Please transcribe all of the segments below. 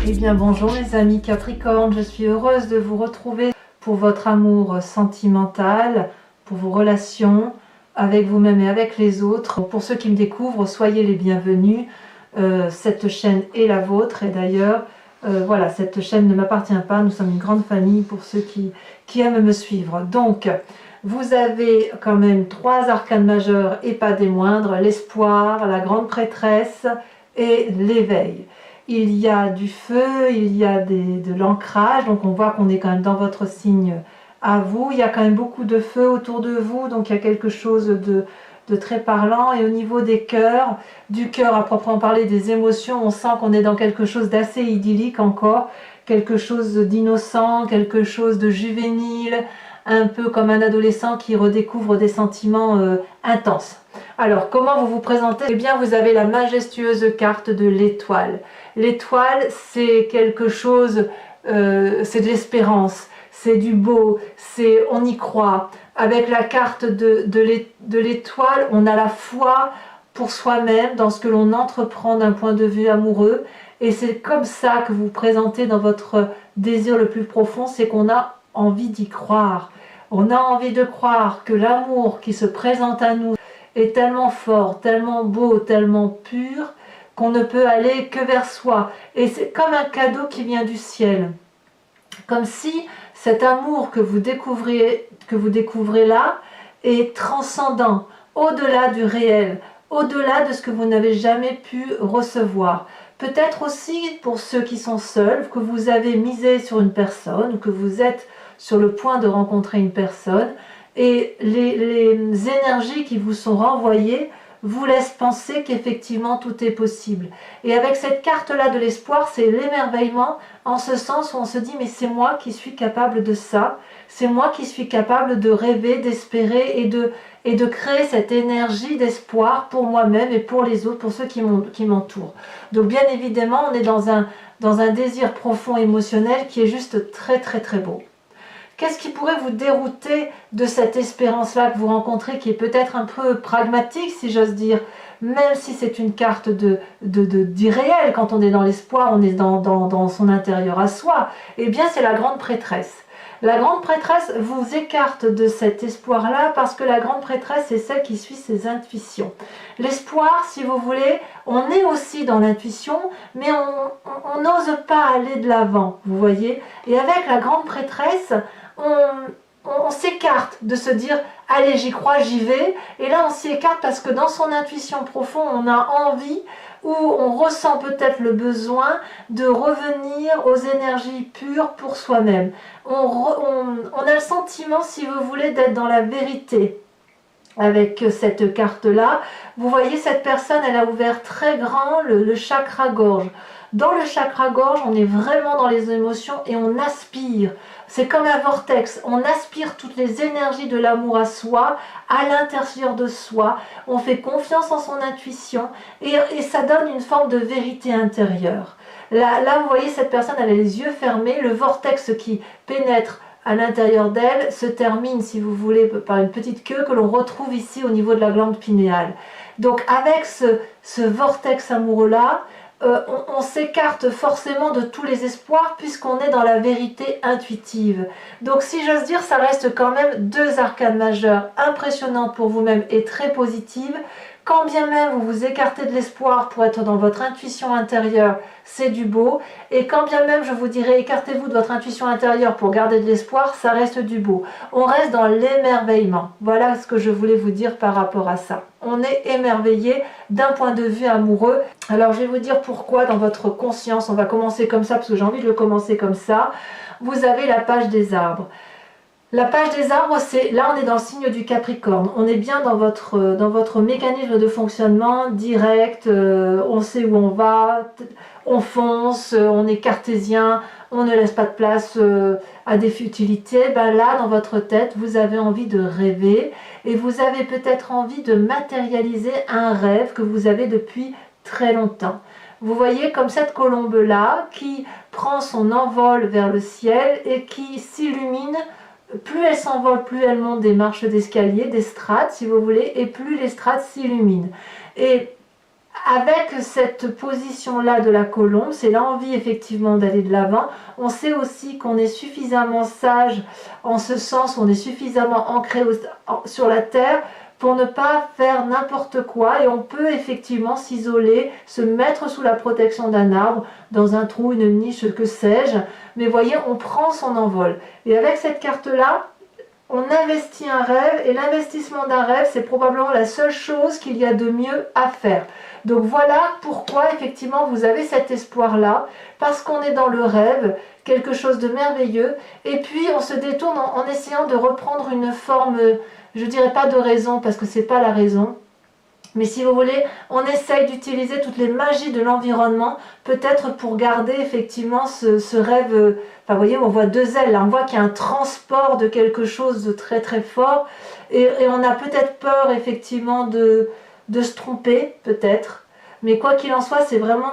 Eh bien bonjour mes amis Capricorne, je suis heureuse de vous retrouver pour votre amour sentimental, pour vos relations avec vous-même et avec les autres. Pour ceux qui me découvrent, soyez les bienvenus. Cette chaîne est la vôtre et d'ailleurs, voilà, cette chaîne ne m'appartient pas, nous sommes une grande famille pour ceux qui aiment me suivre. Donc, vous avez quand même 3 arcanes majeurs et pas des moindres, l'espoir, la grande prêtresse et l'éveil. Il y a du feu, il y a de l'ancrage, donc on voit qu'on est quand même dans votre signe à vous. Il y a quand même beaucoup de feu autour de vous, donc il y a quelque chose de très parlant. Et au niveau des cœurs, du cœur à proprement parler, des émotions, on sent qu'on est dans quelque chose d'assez idyllique encore, quelque chose d'innocent, quelque chose de juvénile, un peu comme un adolescent qui redécouvre des sentiments intenses. Alors, comment vous vous présentez? Eh bien, vous avez la majestueuse carte de l'étoile. L'étoile, c'est quelque chose, c'est de l'espérance, c'est du beau, c'est on y croit. Avec la carte de l'étoile, on a la foi pour soi-même dans ce que l'on entreprend d'un point de vue amoureux. Et c'est comme ça que vous vous présentez dans votre désir le plus profond, c'est qu'on a envie d'y croire. On a envie de croire que l'amour qui se présente à nous est tellement fort, tellement beau, tellement pur, qu'on ne peut aller que vers soi. Et c'est comme un cadeau qui vient du ciel. Comme si cet amour que vous découvrez là est transcendant, au-delà du réel, au-delà de ce que vous n'avez jamais pu recevoir. Peut-être aussi pour ceux qui sont seuls, que vous avez misé sur une personne, ou que vous êtes sur le point de rencontrer une personne, et les énergies qui vous sont renvoyées vous laissent penser qu'effectivement tout est possible. Et avec cette carte-là de l'espoir, c'est l'émerveillement, en ce sens où on se dit mais c'est moi qui suis capable de ça, c'est moi qui suis capable de rêver, d'espérer et de créer cette énergie d'espoir pour moi-même et pour les autres, pour ceux qui m'entourent. Donc bien évidemment, on est dans un désir profond émotionnel qui est juste très très très beau. Qu'est-ce qui pourrait vous dérouter de cette espérance-là que vous rencontrez, qui est peut-être un peu pragmatique, si j'ose dire, même si c'est une carte d'irréel, quand on est dans l'espoir, on est dans son intérieur à soi, eh bien c'est la grande prêtresse. La grande prêtresse vous écarte de cet espoir-là parce que la grande prêtresse est celle qui suit ses intuitions. L'espoir, si vous voulez, on est aussi dans l'intuition, mais on n'ose pas aller de l'avant, vous voyez. Et avec la grande prêtresse, on s'écarte de se dire « allez, j'y crois, j'y vais ». Et là, on s'y écarte parce que dans son intuition profonde, on a envie ou on ressent peut-être le besoin de revenir aux énergies pures pour soi-même. On a le sentiment, si vous voulez, d'être dans la vérité. Avec cette carte-là, vous voyez, cette personne, elle a ouvert très grand le chakra gorge. Dans le chakra gorge, on est vraiment dans les émotions et on aspire. C'est comme un vortex, on aspire toutes les énergies de l'amour à soi, à l'intérieur de soi, on fait confiance en son intuition et ça donne une forme de vérité intérieure. Là, vous voyez, cette personne, elle a les yeux fermés, le vortex qui pénètre à l'intérieur d'elle se termine, si vous voulez, par une petite queue que l'on retrouve ici au niveau de la glande pinéale. Donc avec ce vortex amoureux-là, on s'écarte forcément de tous les espoirs puisqu'on est dans la vérité intuitive. Donc si j'ose dire, ça reste quand même 2 arcanes majeures impressionnantes pour vous-même et très positives. Quand bien même vous vous écartez de l'espoir pour être dans votre intuition intérieure, c'est du beau. Et quand bien même je vous dirais écartez-vous de votre intuition intérieure pour garder de l'espoir, ça reste du beau. On reste dans l'émerveillement. Voilà ce que je voulais vous dire par rapport à ça. On est émerveillé d'un point de vue amoureux. Alors je vais vous dire pourquoi dans votre conscience, on va commencer comme ça parce que j'ai envie de le commencer comme ça. Vous avez la page des arbres. La page des arbres, c'est là on est dans le signe du Capricorne. On est bien dans votre mécanisme de fonctionnement direct, on sait où on va, on fonce, on est cartésien, on ne laisse pas de place à des futilités. Ben là, dans votre tête, vous avez envie de rêver et vous avez peut-être envie de matérialiser un rêve que vous avez depuis très longtemps. Vous voyez comme cette colombe-là qui prend son envol vers le ciel et qui s'illumine. Plus elle s'envole, plus elle monte des marches d'escalier, des strates si vous voulez, et plus les strates s'illuminent. Et avec cette position-là de la colombe, c'est l'envie effectivement d'aller de l'avant. On sait aussi qu'on est suffisamment sage en ce sens, on est suffisamment ancré sur la terre pour ne pas faire n'importe quoi, et on peut effectivement s'isoler, se mettre sous la protection d'un arbre, dans un trou, une niche, que sais-je. Mais voyez, on prend son envol. Et avec cette carte-là, on investit un rêve, et l'investissement d'un rêve, c'est probablement la seule chose qu'il y a de mieux à faire. Donc voilà pourquoi effectivement vous avez cet espoir-là, parce qu'on est dans le rêve, quelque chose de merveilleux, et puis on se détourne en essayant de reprendre une forme, je dirais pas de raison, parce que c'est pas la raison, mais si vous voulez, on essaye d'utiliser toutes les magies de l'environnement, peut-être pour garder effectivement ce rêve. Enfin, vous voyez, on voit deux ailes, là, on voit qu'il y a un transport de quelque chose de très très fort, et on a peut-être peur effectivement de se tromper, peut-être. Mais quoi qu'il en soit, c'est vraiment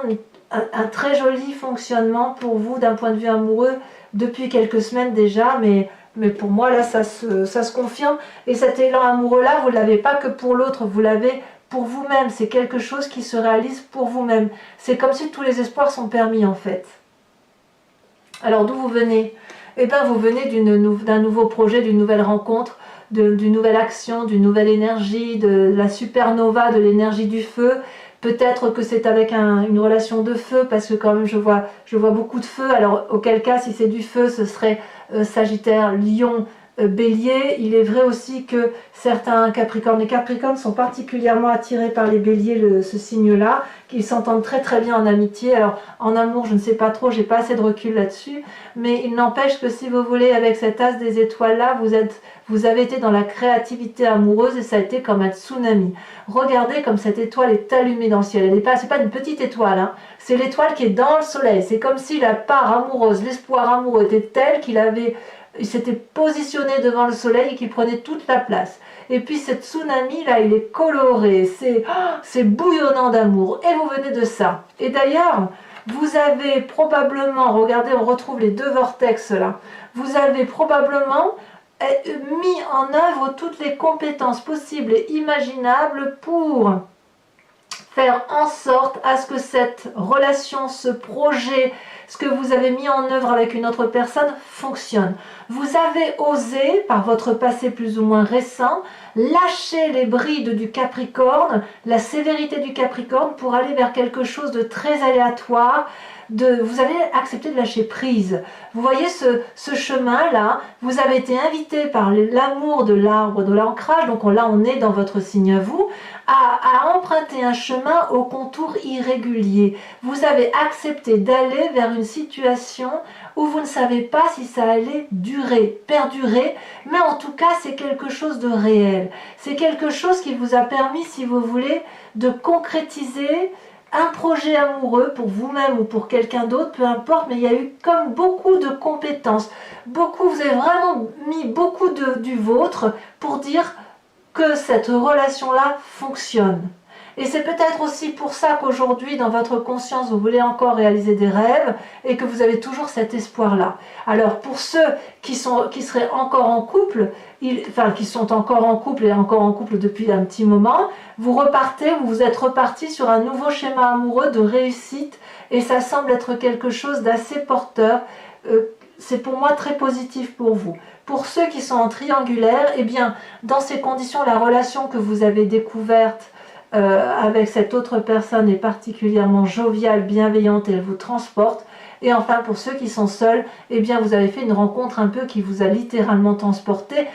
un très joli fonctionnement pour vous d'un point de vue amoureux depuis quelques semaines déjà, mais pour moi, là, ça se confirme. Et cet élan amoureux-là, vous ne l'avez pas que pour l'autre, vous l'avez pour vous-même. C'est quelque chose qui se réalise pour vous-même. C'est comme si tous les espoirs sont permis, en fait. Alors, d'où vous venez? Eh bien, vous venez d'un nouveau projet, d'une nouvelle rencontre, d'une nouvelle action, d'une nouvelle énergie, de la supernova, de l'énergie du feu. Peut-être que c'est avec une relation de feu, parce que quand même je vois beaucoup de feu. Alors auquel cas, si c'est du feu, ce serait Sagittaire, Lion, Bélier. Il est vrai aussi que certains Capricornes et Capricornes sont particulièrement attirés par les Béliers, ce signe-là, qu'ils s'entendent très très bien en amitié. Alors en amour, je ne sais pas trop, j'ai pas assez de recul là-dessus, mais il n'empêche que si vous voulez, avec cet as des étoiles-là, vous avez été dans la créativité amoureuse, et ça a été comme un tsunami. Regardez comme cette étoile est allumée dans le ciel. C'est pas une petite étoile, hein. C'est l'étoile qui est dans le soleil. C'est comme si la part amoureuse, l'espoir amoureux était tel il s'était positionné devant le soleil et qu'il prenait toute la place. Et puis ce tsunami là, il est coloré, c'est bouillonnant d'amour, et vous venez de ça. Et d'ailleurs, vous avez probablement, regardez, on retrouve les deux vortex là, vous avez probablement mis en œuvre toutes les compétences possibles et imaginables pour faire en sorte à ce que cette relation, ce projet, ce que vous avez mis en œuvre avec une autre personne fonctionne. Vous avez osé, par votre passé plus ou moins récent, lâcher les brides du Capricorne, la sévérité du Capricorne, pour aller vers quelque chose de très aléatoire. Vous avez accepté de lâcher prise. Vous voyez ce chemin-là, vous avez été invité par l'amour de l'arbre, de l'ancrage, donc là on est dans votre signe à vous, à emprunter un chemin au contour irrégulier. Vous avez accepté d'aller vers une situation où vous ne savez pas si ça allait durer, perdurer, mais en tout cas c'est quelque chose de réel. C'est quelque chose qui vous a permis, si vous voulez, de concrétiser un projet amoureux pour vous-même ou pour quelqu'un d'autre, peu importe, mais il y a eu comme beaucoup de compétences. Vous avez vraiment mis beaucoup du vôtre pour dire que cette relation-là fonctionne. Et c'est peut-être aussi pour ça qu'aujourd'hui, dans votre conscience, vous voulez encore réaliser des rêves et que vous avez toujours cet espoir-là. Alors, pour ceux qui seraient encore en couple, qui sont encore en couple et encore en couple depuis un petit moment, vous êtes reparti sur un nouveau schéma amoureux de réussite, et ça semble être quelque chose d'assez porteur. C'est pour moi très positif pour vous. Pour ceux qui sont en triangulaire, eh bien, dans ces conditions, la relation que vous avez découverte avec cette autre personne est particulièrement joviale, bienveillante, et elle vous transporte. Et enfin, pour ceux qui sont seuls, eh bien, vous avez fait une rencontre un peu qui vous a littéralement transporté,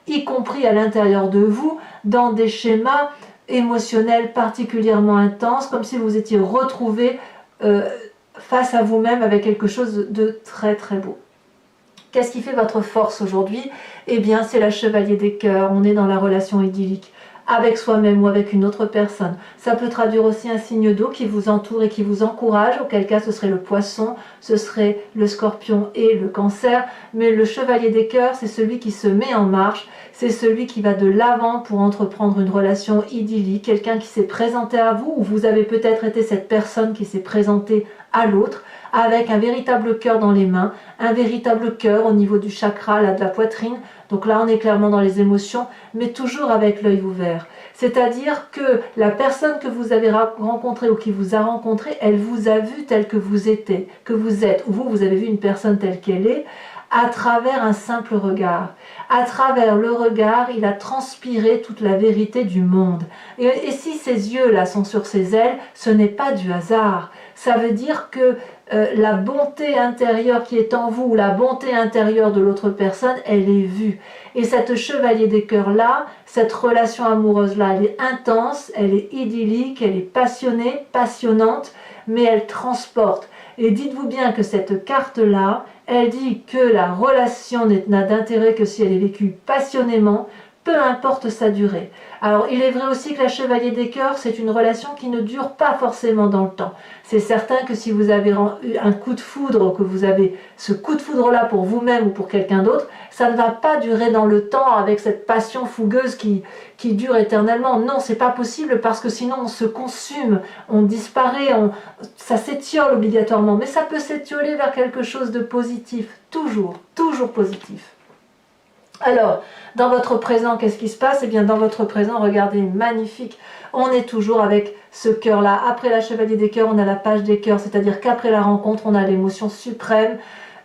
y compris à l'intérieur de vous, dans des schémas émotionnels particulièrement intenses, comme si vous étiez retrouvé face à vous-même avec quelque chose de très très beau. Qu'est-ce qui fait votre force aujourd'hui? Eh bien, c'est la chevalier des cœurs. On est dans la relation idyllique avec soi-même ou avec une autre personne. Ça peut traduire aussi un signe d'eau qui vous entoure et qui vous encourage, auquel cas ce serait le poisson, ce serait le scorpion et le cancer. Mais le chevalier des cœurs, c'est celui qui se met en marche, c'est celui qui va de l'avant pour entreprendre une relation idyllique, quelqu'un qui s'est présenté à vous, ou vous avez peut-être été cette personne qui s'est présentée à l'autre, avec un véritable cœur dans les mains, un véritable cœur au niveau du chakra, là, de la poitrine. Donc là, on est clairement dans les émotions, mais toujours avec l'œil ouvert. C'est-à-dire que la personne que vous avez rencontrée ou qui vous a rencontré, elle vous a vu tel que vous êtes, ou vous avez vu une personne telle qu'elle est, à travers un simple regard. À travers le regard, il a transpiré toute la vérité du monde. Et si ces yeux-là sont sur ses ailes, ce n'est pas du hasard. Ça veut dire que la bonté intérieure qui est en vous, ou la bonté intérieure de l'autre personne, elle est vue. Et cette chevalier des cœurs-là, cette relation amoureuse-là, elle est intense, elle est idyllique, elle est passionnée, passionnante, mais elle transporte. Et dites-vous bien que cette carte-là, elle dit que la relation n'a d'intérêt que si elle est vécue passionnément, peu importe sa durée. Alors, il est vrai aussi que la chevalier des cœurs, c'est une relation qui ne dure pas forcément dans le temps. C'est certain que si vous avez eu un coup de foudre, que vous avez ce coup de foudre-là pour vous-même ou pour quelqu'un d'autre, ça ne va pas durer dans le temps avec cette passion fougueuse qui dure éternellement. Non, c'est pas possible parce que sinon on se consume, on disparaît, ça s'étiole obligatoirement. Mais ça peut s'étioler vers quelque chose de positif, toujours, toujours positif. Alors, dans votre présent, qu'est-ce qui se passe? Eh bien, dans votre présent, regardez, magnifique. On est toujours avec ce cœur-là. Après la chevalier des cœurs, on a la page des cœurs, c'est-à-dire qu'après la rencontre, on a l'émotion suprême,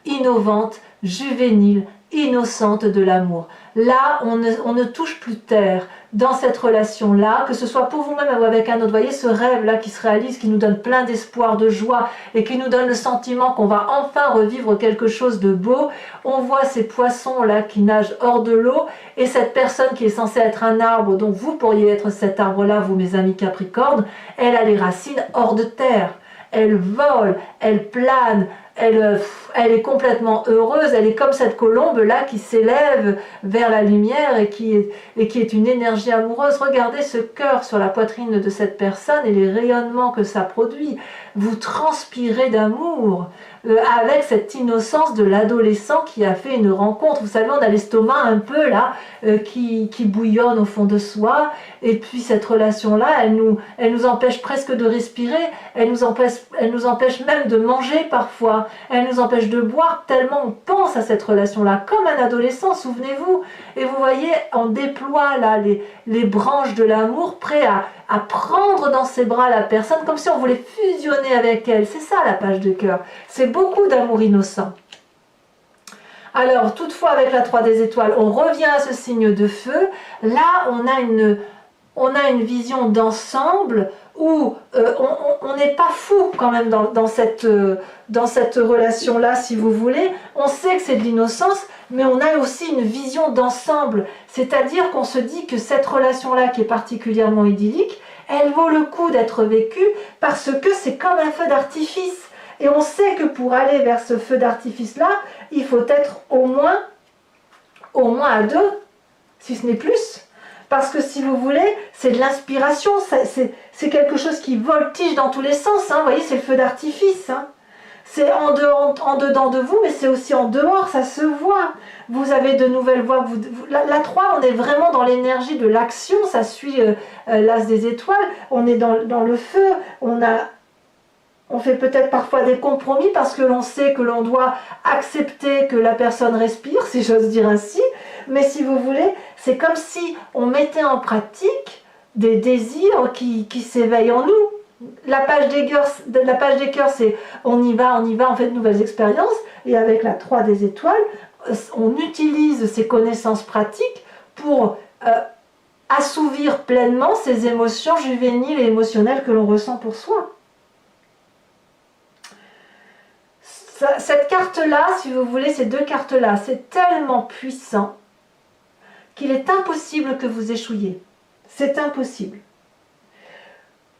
innovante, juvénile, innocente de l'amour. Là, on ne touche plus terre dans cette relation-là, que ce soit pour vous-même ou avec un autre. Vous voyez ce rêve-là qui se réalise, qui nous donne plein d'espoir, de joie, et qui nous donne le sentiment qu'on va enfin revivre quelque chose de beau. On voit ces poissons-là qui nagent hors de l'eau, et cette personne qui est censée être un arbre, dont vous pourriez être cet arbre-là, vous mes amis Capricorne, elle a les racines hors de terre. Elle vole, elle plane, elle est complètement heureuse, elle est comme cette colombe-là qui s'élève vers la lumière et qui est une énergie amoureuse. Regardez ce cœur sur la poitrine de cette personne et les rayonnements que ça produit. Vous transpirez d'amour avec cette innocence de l'adolescent qui a fait une rencontre. Vous savez, on a l'estomac un peu là qui bouillonne au fond de soi, et puis cette relation-là, elle nous empêche presque de respirer, elle nous empêche même de manger parfois, elle nous empêche de boire tellement on pense à cette relation-là, comme un adolescent, souvenez-vous. Et vous voyez, on déploie là les branches de l'amour, prêt à prendre dans ses bras la personne, comme si on voulait fusionner avec elle. C'est ça la page de cœur. C'est beaucoup d'amour innocent. Alors, toutefois, avec la 3 des étoiles, on revient à ce signe de feu. Là, on a une vision d'ensemble où on n'est pas fou quand même dans cette relation-là, si vous voulez. On sait que c'est de l'innocence, mais on a aussi une vision d'ensemble. C'est-à-dire qu'on se dit que cette relation-là, qui est particulièrement idyllique, elle vaut le coup d'être vécue parce que c'est comme un feu d'artifice. Et on sait que pour aller vers ce feu d'artifice-là, il faut être au moins à 2, si ce n'est plus. Parce que si vous voulez, c'est de l'inspiration, c'est quelque chose qui voltige dans tous les sens. Hein. Vous voyez, c'est le feu d'artifice. Hein. C'est en dedans de vous, mais c'est aussi en dehors, ça se voit. Vous avez de nouvelles voix. La 3, on est vraiment dans l'énergie de l'action, ça suit l'as des étoiles. On est dans le feu, on fait peut-être parfois des compromis parce que l'on sait que l'on doit accepter que la personne respire, si j'ose dire ainsi. Mais si vous voulez, c'est comme si on mettait en pratique des désirs qui s'éveillent en nous. La page des cœurs, c'est on y va, on fait de nouvelles expériences. Et avec la 3 des étoiles, on utilise ces connaissances pratiques pour assouvir pleinement ces émotions juvéniles et émotionnelles que l'on ressent pour soi. Cette carte-là, si vous voulez, ces deux cartes-là, c'est tellement puissant qu'il est impossible que vous échouiez. C'est impossible.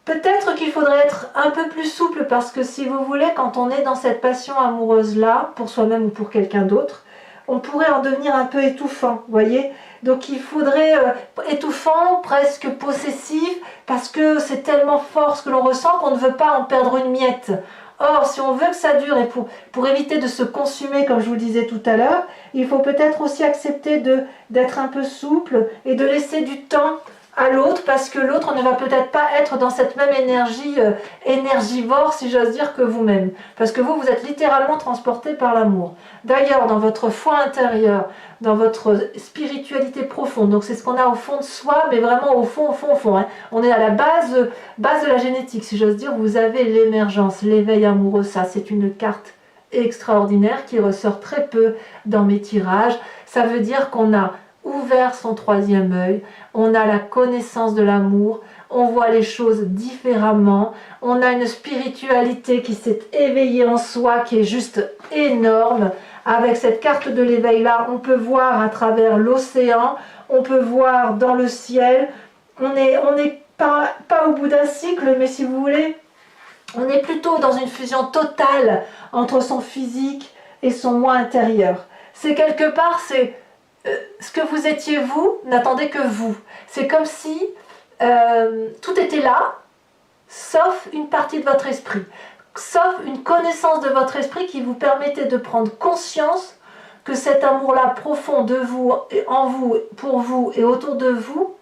Peut-être qu'il faudrait être un peu plus souple parce que si vous voulez, quand on est dans cette passion amoureuse-là, pour soi-même ou pour quelqu'un d'autre, on pourrait en devenir un peu étouffant, vous voyez. Donc il faudrait étouffant, presque possessif, parce que c'est tellement fort ce que l'on ressent qu'on ne veut pas en perdre une miette. Or, si on veut que ça dure et pour éviter de se consumer, comme je vous le disais tout à l'heure, il faut peut-être aussi accepter d'être un peu souple et de laisser du temps à l'autre, parce que l'autre ne va peut-être pas être dans cette même énergie énergivore, si j'ose dire, que vous-même. Parce que vous êtes littéralement transporté par l'amour. D'ailleurs, dans votre foi intérieure, dans votre spiritualité profonde, donc c'est ce qu'on a au fond de soi, mais vraiment au fond, hein. On est à la base de la génétique, si j'ose dire, vous avez l'émergence, l'éveil amoureux, ça c'est une carte extraordinaire qui ressort très peu dans mes tirages. Ça veut dire qu'on a ouvert son troisième œil, on a la connaissance de l'amour, on voit les choses différemment, on a une spiritualité qui s'est éveillée en soi, qui est juste énorme. Avec cette carte de l'éveil là, on peut voir à travers l'océan, on peut voir dans le ciel, on n'est pas au bout d'un cycle, mais si vous voulez, on est plutôt dans une fusion totale entre son physique et son moi intérieur. C'est quelque part, c'est ce que vous étiez vous, n'attendez que vous. C'est comme si tout était là, sauf une partie de votre esprit, sauf une connaissance de votre esprit qui vous permettait de prendre conscience que cet amour-là profond de vous, en vous, pour vous et autour de vous,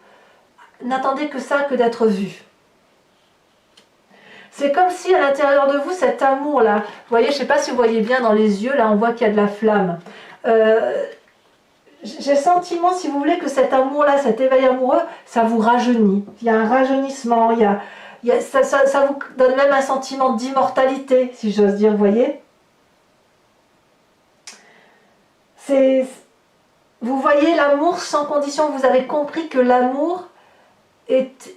n'attendez que ça, que d'être vu. C'est comme si à l'intérieur de vous, cet amour-là, vous voyez, je ne sais pas si vous voyez bien dans les yeux, là on voit qu'il y a de la flamme. J'ai le sentiment, si vous voulez, que cet amour-là, cet éveil amoureux, ça vous rajeunit. Il y a un rajeunissement, ça vous donne même un sentiment d'immortalité, si j'ose dire, vous voyez. Vous voyez l'amour sans condition, vous avez compris que l'amour est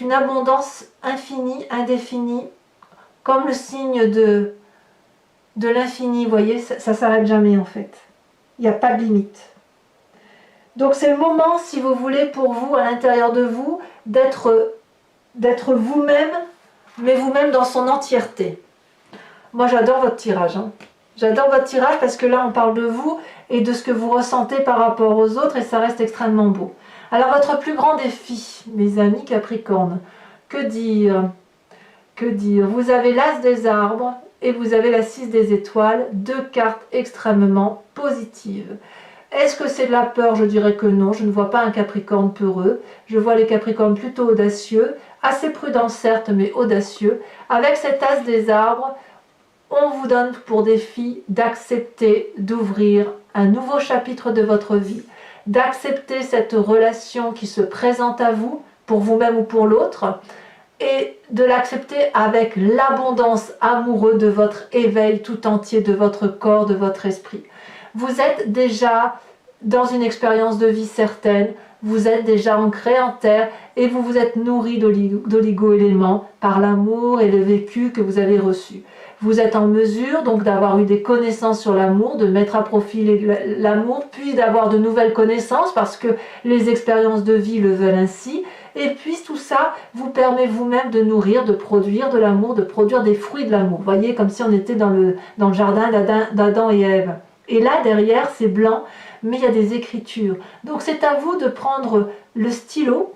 une abondance infinie, indéfinie, comme le signe de l'infini, vous voyez, ça ne s'arrête jamais en fait. Il n'y a pas de limite. Donc c'est le moment, si vous voulez, pour vous, à l'intérieur de vous, d'être vous-même, mais vous-même dans son entièreté. Moi j'adore votre tirage. Hein. J'adore votre tirage parce que là on parle de vous et de ce que vous ressentez par rapport aux autres et ça reste extrêmement beau. Alors votre plus grand défi, mes amis Capricorne, que dire? Que dire? Vous avez l'As des arbres et vous avez la 6 des étoiles, deux cartes extrêmement positives. Est-ce que c'est de la peur? Je dirais que non, je ne vois pas un Capricorne peureux, je vois les Capricornes plutôt audacieux, assez prudents certes, mais audacieux. Avec cet As des arbres, on vous donne pour défi d'accepter d'ouvrir un nouveau chapitre de votre vie, d'accepter cette relation qui se présente à vous, pour vous-même ou pour l'autre, et de l'accepter avec l'abondance amoureuse de votre éveil tout entier, de votre corps, de votre esprit. Vous êtes déjà dans une expérience de vie certaine, vous êtes déjà ancré en terre et vous vous êtes nourri d'oligo-éléments par l'amour et le vécu que vous avez reçu. Vous êtes en mesure donc d'avoir eu des connaissances sur l'amour, de mettre à profit l'amour, puis d'avoir de nouvelles connaissances parce que les expériences de vie le veulent ainsi. Et puis tout ça vous permet vous-même de nourrir, de produire de l'amour, de produire des fruits de l'amour. Vous voyez, comme si on était dans le jardin d'Adam et Ève. Et là, derrière, c'est blanc, mais il y a des écritures. Donc c'est à vous de prendre le stylo,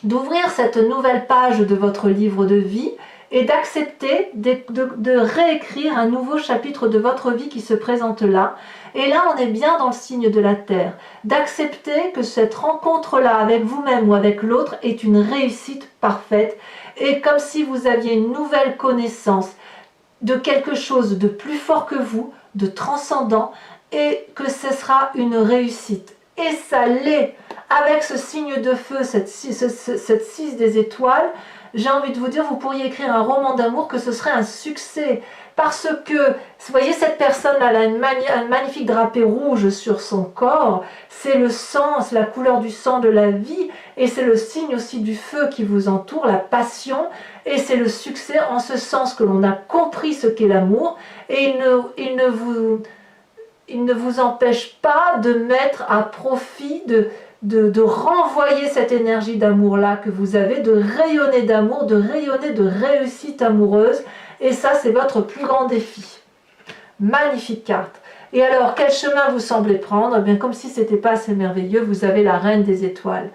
d'ouvrir cette nouvelle page de votre livre de vie et d'accepter de réécrire un nouveau chapitre de votre vie qui se présente là. Et là, on est bien dans le signe de la Terre. D'accepter que cette rencontre-là avec vous-même ou avec l'autre est une réussite parfaite. Et comme si vous aviez une nouvelle connaissance de quelque chose de plus fort que vous, de transcendant, et que ce sera une réussite. Et ça l'est. Avec ce signe de feu, cette 6 des étoiles, j'ai envie de vous dire, vous pourriez écrire un roman d'amour que ce serait un succès. Parce que, vous voyez, cette personne-là, elle a un magnifique drapé rouge sur son corps. C'est le sang, c'est la couleur du sang de la vie. Et c'est le signe aussi du feu qui vous entoure, la passion. Et c'est le succès en ce sens que l'on a compris ce qu'est l'amour. Et il ne vous empêche pas de mettre à profit, de renvoyer cette énergie d'amour-là que vous avez, de rayonner d'amour, de rayonner de réussite amoureuse. Et ça, c'est votre plus grand défi. Magnifique carte. Et alors, quel chemin vous semblez prendre? Eh bien, comme si ce n'était pas assez merveilleux, vous avez la reine des étoiles.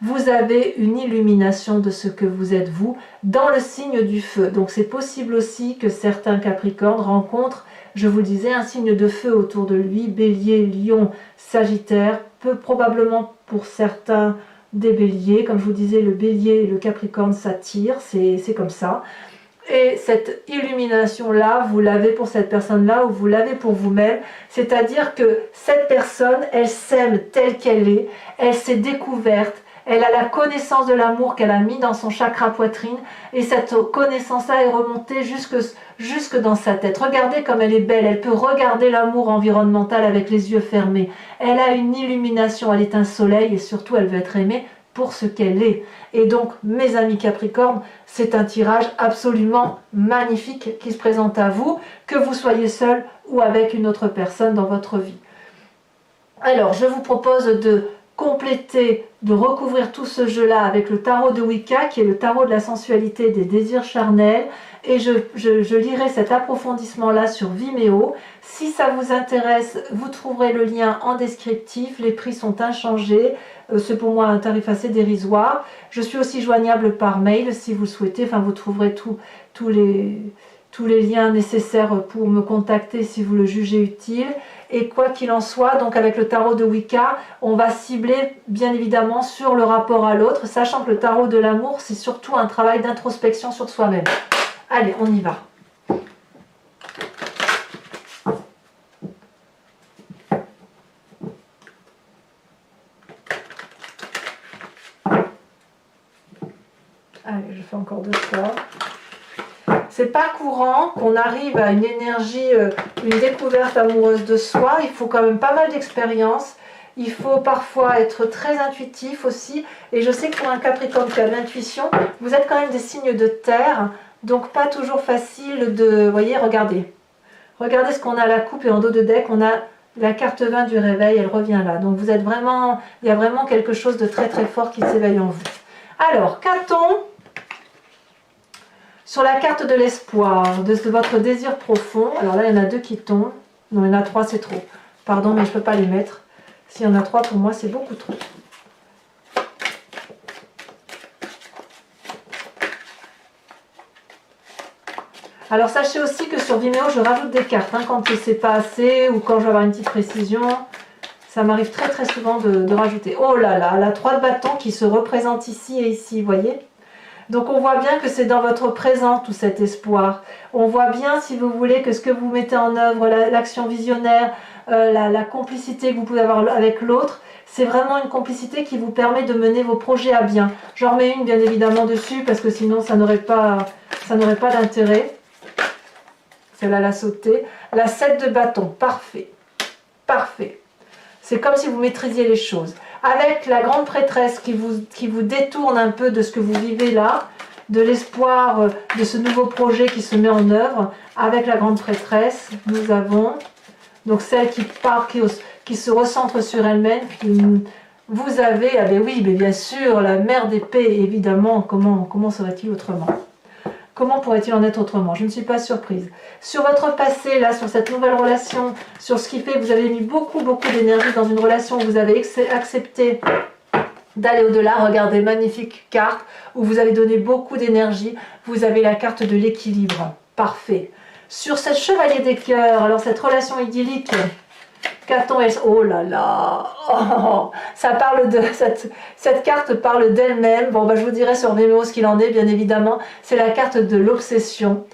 Vous avez une illumination de ce que vous êtes vous dans le signe du feu. Donc, c'est possible aussi que certains Capricornes rencontrent, je vous le disais, un signe de feu autour de lui, Bélier, Lion, Sagittaire, peu probablement pour certains des béliers. Comme je vous disais, le bélier et le capricorne s'attirent, c'est comme ça. Et cette illumination-là, vous l'avez pour cette personne-là ou vous l'avez pour vous-même. C'est-à-dire que cette personne, elle s'aime telle qu'elle est, elle s'est découverte, elle a la connaissance de l'amour qu'elle a mis dans son chakra poitrine et cette connaissance-là est remontée jusque dans sa tête. Regardez comme elle est belle, elle peut regarder l'amour environnemental avec les yeux fermés. Elle a une illumination, elle est un soleil et surtout elle veut être aimée pour ce qu'elle est. Et donc, mes amis Capricorne, c'est un tirage absolument magnifique qui se présente à vous, que vous soyez seul ou avec une autre personne dans votre vie. Alors, je vous propose de compléter, de recouvrir tout ce jeu-là avec le tarot de Wicca, qui est le tarot de la sensualité et des désirs charnels. Et je lirai cet approfondissement-là sur Vimeo. Si ça vous intéresse, vous trouverez le lien en descriptif. Les prix sont inchangés. C'est pour moi un tarif assez dérisoire. Je suis aussi joignable par mail si vous le souhaitez. Enfin, vous trouverez tous les liens nécessaires pour me contacter si vous le jugez utile. Et quoi qu'il en soit, donc avec le tarot de Wicca, on va cibler bien évidemment sur le rapport à l'autre, sachant que le tarot de l'amour, c'est surtout un travail d'introspection sur soi-même. Allez, on y va. Allez, je fais encore 2 fois. C'est pas courant qu'on arrive à une énergie, une découverte amoureuse de soi. Il faut quand même pas mal d'expérience. Il faut parfois être très intuitif aussi. Et je sais que pour un Capricorne qui a de l'intuition, vous êtes quand même des signes de terre. Donc pas toujours facile de... Vous voyez, regardez. Regardez ce qu'on a à la coupe et en dos de deck, on a la carte 20 du réveil, elle revient là. Donc vous êtes vraiment... Il y a vraiment quelque chose de très très fort qui s'éveille en vous. Alors, qu'a-t-on sur la carte de l'espoir, de votre désir profond? Alors là, il y en a 2 qui tombent. Non, il y en a 3, c'est trop. Pardon, mais je ne peux pas les mettre. S'il y en a 3, pour moi, c'est beaucoup trop. Alors, sachez aussi que sur Vimeo, je rajoute des cartes. Quand c'est pas assez ou quand je vais avoir une petite précision, ça m'arrive très très souvent de rajouter. Oh là là, la 3 de bâton qui se représente ici et ici, vous voyez? Donc on voit bien que c'est dans votre présent tout cet espoir. On voit bien, si vous voulez, que ce que vous mettez en œuvre, l'action visionnaire, la complicité que vous pouvez avoir avec l'autre, c'est vraiment une complicité qui vous permet de mener vos projets à bien. J'en remets une bien évidemment dessus parce que sinon ça n'aurait pas d'intérêt. Celle-là l'a sauté. La 7 de bâton, parfait. Parfait. C'est comme si vous maîtrisiez les choses. Avec la grande prêtresse qui vous détourne un peu de ce que vous vivez là, de l'espoir de ce nouveau projet qui se met en œuvre, avec la grande prêtresse, nous avons donc celle qui se recentre sur elle-même. Vous avez, ah ben oui, mais bien sûr, la mère d'épée, évidemment, comment serait-il autrement? Comment pourrait-il en être autrement? Je ne suis pas surprise. Sur votre passé, là, sur cette nouvelle relation, sur ce qui fait que vous avez mis beaucoup d'énergie dans une relation où vous avez accepté d'aller au-delà. Regardez, magnifique carte où vous avez donné beaucoup d'énergie. Vous avez la carte de l'équilibre. Parfait. Sur cette chevalier des cœurs, alors cette relation idyllique, qu'a-t-on? Oh là là, oh, ça parle de cette carte parle d'elle-même. Bon, je vous dirai sur Vimeo ce qu'il en est, bien évidemment. C'est la carte de l'obsession.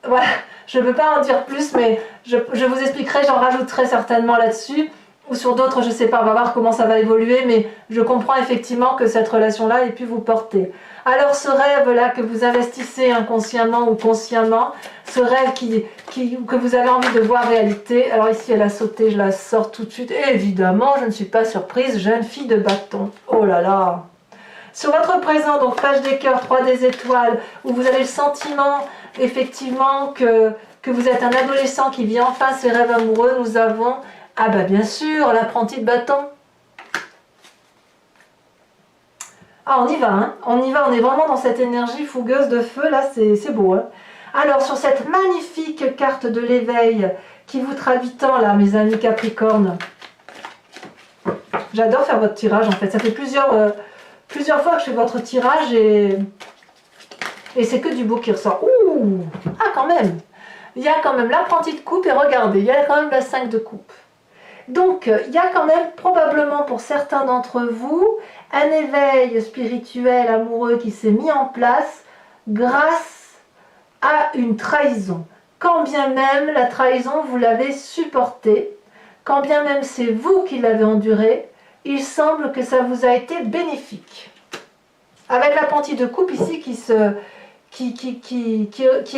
Voilà, je ne peux pas en dire plus, mais je vous expliquerai, j'en rajouterai certainement là-dessus. Ou sur d'autres, je ne sais pas, on va voir comment ça va évoluer, mais je comprends effectivement que cette relation-là ait pu vous porter. Alors ce rêve-là que vous investissez inconsciemment ou consciemment, ce rêve que vous avez envie de voir réalité, alors ici elle a sauté, je la sors tout de suite, et évidemment je ne suis pas surprise, jeune fille de bâton, oh là là. Sur votre présent, donc page des cœurs, 3 des étoiles, où vous avez le sentiment effectivement que vous êtes un adolescent qui vit enfin ses rêves amoureux, nous avons, ah bah bien sûr, l'apprenti de bâton. Ah, on y va, hein. On y va, on est vraiment dans cette énergie fougueuse de feu, là, c'est beau, hein. Alors, sur cette magnifique carte de l'éveil qui vous traduit tant, là, mes amis Capricorne, j'adore faire votre tirage, en fait. Ça fait plusieurs fois que je fais votre tirage et c'est que du beau qui ressort. Ouh! Ah, quand même! Il y a quand même l'apprenti de coupe et regardez, il y a quand même la 5 de coupe. Donc, il y a quand même probablement pour certains d'entre vous un éveil spirituel amoureux qui s'est mis en place grâce à une trahison. Quand bien même la trahison, vous l'avez supportée, quand bien même c'est vous qui l'avez endurée, il semble que ça vous a été bénéfique. Avec la pentie de coupe ici qui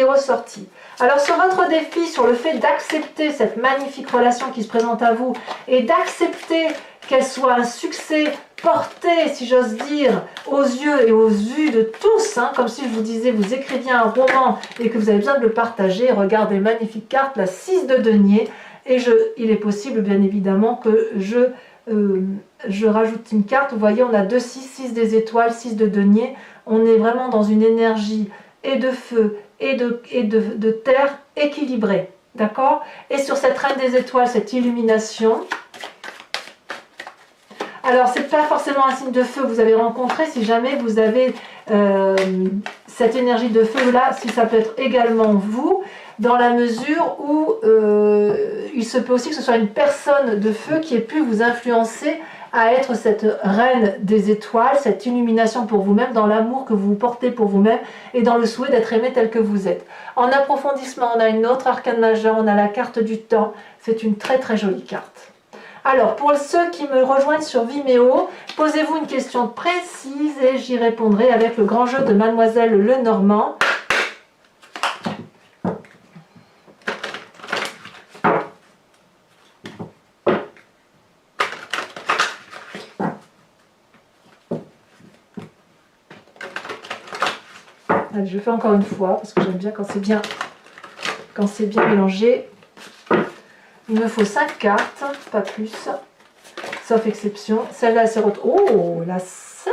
est ressortie. Alors sur votre défi, sur le fait d'accepter cette magnifique relation qui se présente à vous et d'accepter qu'elle soit un succès porté, si j'ose dire, aux yeux et aux vues de tous, hein, comme si je vous disais, vous écriviez un roman et que vous avez besoin de le partager. Regardez, magnifique carte, la 6 de denier, et il est possible bien évidemment que je rajoute une carte. Vous voyez, on a 2 6, 6 des étoiles, 6 de denier. On est vraiment dans une énergie et de feu et de terre équilibrée, d'accord? Et sur cette reine des étoiles, cette illumination, alors c'est pas forcément un signe de feu que vous avez rencontré, si jamais vous avez cette énergie de feu là, si ça peut être également vous, dans la mesure où il se peut aussi que ce soit une personne de feu qui ait pu vous influencer à être cette reine des étoiles, cette illumination pour vous-même, dans l'amour que vous portez pour vous-même et dans le souhait d'être aimé tel que vous êtes. En approfondissement, on a une autre arcane majeure, on a la carte du temps. C'est une très très jolie carte. Alors, pour ceux qui me rejoignent sur Vimeo, posez-vous une question précise et j'y répondrai avec le grand jeu de Mademoiselle Lenormand. Allez, je le fais encore une fois parce que j'aime bien quand c'est bien mélangé. Il me faut 5 cartes, pas plus, sauf exception. Celle-là, c'est... Oh, la 5,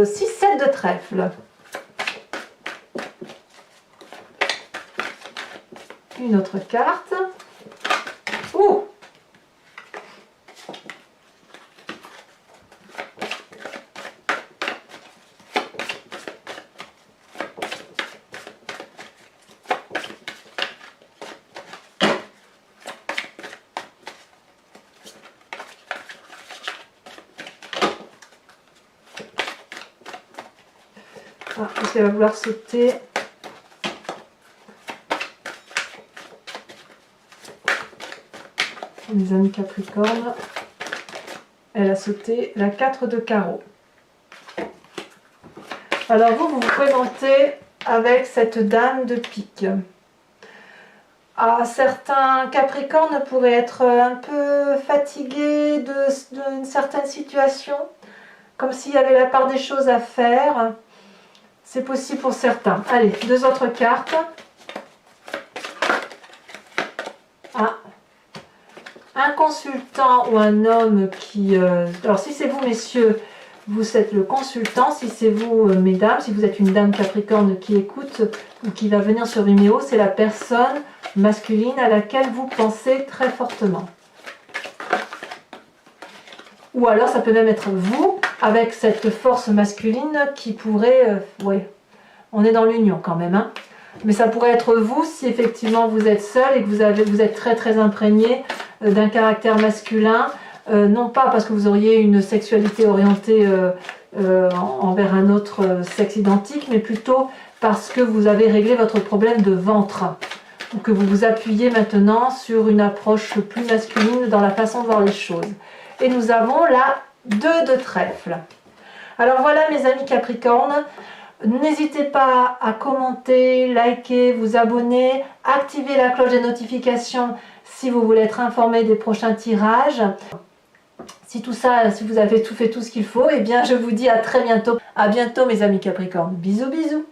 6, 7 de trèfle. Une autre carte. Oh! Ah, parce qu'elle va vouloir sauter. Mes amis Capricorne, elle a sauté la 4 de carreau. Alors vous vous présentez avec cette dame de pique. Ah, certains Capricornes pourraient être un peu fatigués d'une certaine situation, comme s'il y avait la part des choses à faire. C'est possible pour certains. Allez, 2 autres cartes. Ah. Un consultant ou un homme qui... alors si c'est vous messieurs, vous êtes le consultant. Si c'est vous mesdames, si vous êtes une dame Capricorne qui écoute ou qui va venir sur Vimeo, c'est la personne masculine à laquelle vous pensez très fortement. Ou alors ça peut même être vous, avec cette force masculine qui pourrait... ouais, on est dans l'union quand même, hein. Mais ça pourrait être vous si effectivement vous êtes seul et que vous êtes très très imprégné d'un caractère masculin. Non pas parce que vous auriez une sexualité orientée envers un autre sexe identique, mais plutôt parce que vous avez réglé votre problème de ventre. Ou que vous vous appuyez maintenant sur une approche plus masculine dans la façon de voir les choses. Et nous avons la 2 de trèfle. Alors voilà mes amis Capricorne, n'hésitez pas à commenter, liker, vous abonner, activer la cloche des notifications si vous voulez être informé des prochains tirages. Si tout ça, si vous avez fait tout ce qu'il faut, eh bien je vous dis à très bientôt. À bientôt mes amis Capricorne. Bisous bisous.